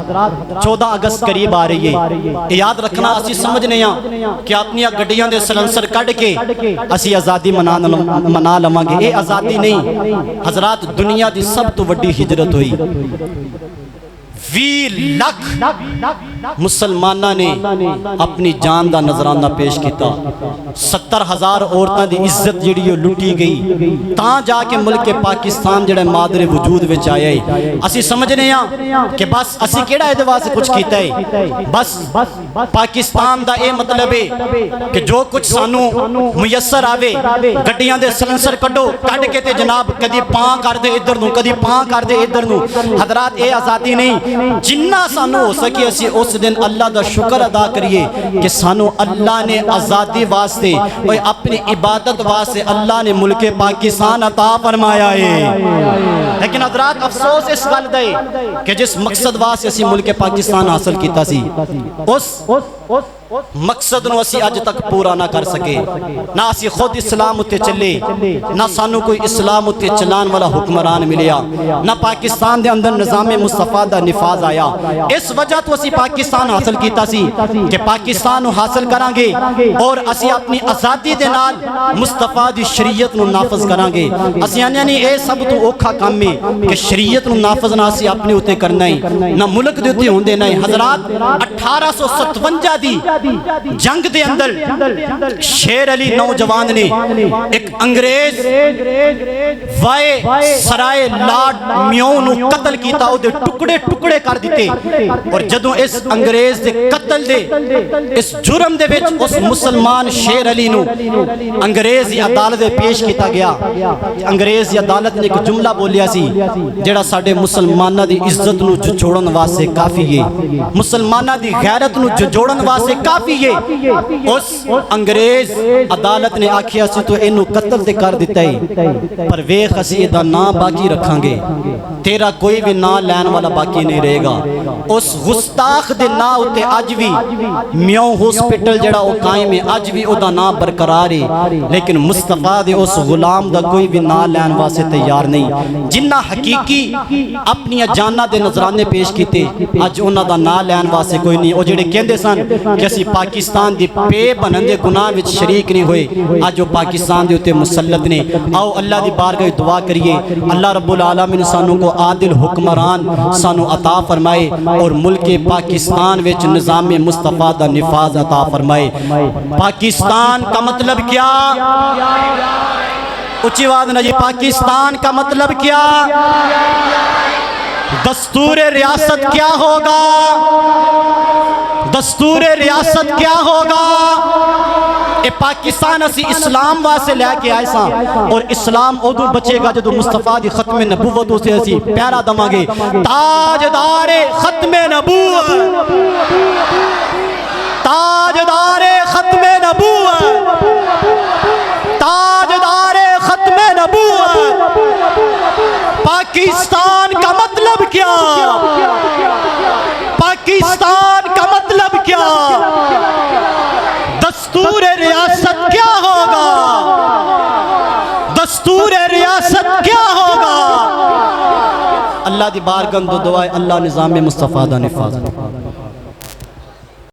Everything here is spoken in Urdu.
14 اگست قریب آ رہی ہے. یاد رکھنا اسی سمجھنے ہاں کہ اپنی گڈیاں دے سلنسر کڈ کے اسی آزادی منا لواں گے. یہ آزادی نہیں حضرات، دنیا دی سب تو وڈی ہجرت ہوئی. 20 لاکھ مسلمانہ نے اپنی جان دا نظرانہ پیش کیتا. 70,000 عورتاں دی عزت جڑی لٹی گئی تاں جا کے ملک پاکستان جڑا مادر وجود وچ آیا ہے. اسی سمجھنے ہاں کہ بس اسی کیڑا اے واسطے کچھ کیتا ہے، بس پاکستان دا اے مطلب ہے کہ جو کچھ سانو میسر آوے گڈیاں دے سلنسر کڈو کڈ کے تے جناب کدی پاں کر دے ادھر نو کدی پاں کر دے ادھر نو. حضرات اے آزادی نہیں. جنہ سانو ہو سکے اسی اس دن اللہ دا شکر ادا کریے کہ سانو اللہ نے آزادی واسطے اور اپنی عبادت واسطے اللہ نے ملک پاکستان عطا فرمایا ہے. لیکن حضرات افسوس اس گل دا ہے کہ جس مقصد واسطے اسی ملک پاکستان حاصل کیتا سی اس مقصد نو اسی اج تک پورا نہ کر سکے. نہ اسی خود اسلام اتے چلے، نہ سانو کوئی اسلام اتے چلان والا حکمران ملیا، نہ پاکستان دے اندر نظام مصطفیٰ دا نفاذ آیا. اس وجہ تو اسی پاکستان حاصل کیتا سی کہ پاکستان نو حاصل کران گے اور اسی اپنی آزادی دے نال مصطفیٰ دی شریعت نو نافذ کران گے. اسی یعنی اے سب تو اوکھا کام ہے کہ شریعت نو نافذ نہ اسی اپنے اتے کرنا ہے نہ ملک دے اتے ہوندے نہیں. حضرات 1857 دی جنگ دے اندر شیر علی نوجوان نے ایک انگریز وائے سرائے لارڈ میوں نو قتل کیتا، او دے ٹکڑے ٹکڑے کر دیتے. اور جدوں اس انگریز دے قتل دے اس جرم دے وچ اس مسلمان شیر علی نو انگریزی عدالت دے پیش کیتا گیا. انگریزی عدالت نے ایک جملہ بولیا سی جڑا ساڈے مسلماناں دی عزت نو جھجوڑن واسطے کافی ہے، مسلماناں دی غیرت نو جھجوڑن واسطے کافی ہے. اس انگریز عدالت نے آکھیا سی تو اینو قتل تے کر دیتا ہے پر ویکھ اسی دا نام باقی رکھاں گے، تیرا کوئی بھی نام لین والا باقی نہیں رہے گا. اس گستاخ دے نام اتے اج بھی میوں ہاسپٹل جڑا او قائم ہے، اج بھی او دا نام برقرار ہے. لیکن مصطفیٰ دے اس غلام دا کوئی بھی نام لین واسطے تیار نہیں. جنہ حقیقی اپنی جاناں دے نظرانے پیش کیتے اج انہاں دا نام لین واسطے کوئی نہیں. او جڑے کہندے سن کہ اسی پاکستان دی پے بنن دے گناہ وچ شریک نہیں ہوئے، اج وہ پاکستان دے اتے مسلط نے. آؤ اللہ دی بارگاہ دعا کریے اللہ رب العالمین سانو کو عادل حکمران سانو عطا فرمائے اور ملک پاکستان وچ نظام مصطفیٰ دا نفاذ عطا فرمائے. پاکستان کا مطلب کیا؟ اچھی آواز نہ جی، پاکستان کا مطلب کیا؟ دستور ریاست کیا ہوگا؟ دستور ریاست کیا ہوگا؟ اے پاکستان اسی اسلام واسے لے کے آئے ساں اور اسلام ادو بچے گا جدو مصطفیٰ دی ختم نبوت اسے اسی پیارا دماں گے. تاجدار ختم نبوت، تاجدار ختم نبوت، تاجدار ختم نبوت. پاکستان کا مطلب کیا؟ پاکستان کا مطلب کیا؟ دستور ریاست کیا ہوگا؟ دستور ریاست کیا ہوگا؟ اللہ دی بارگاہ دعائے اللہ نظام مصطفیٰ دا نفاذ.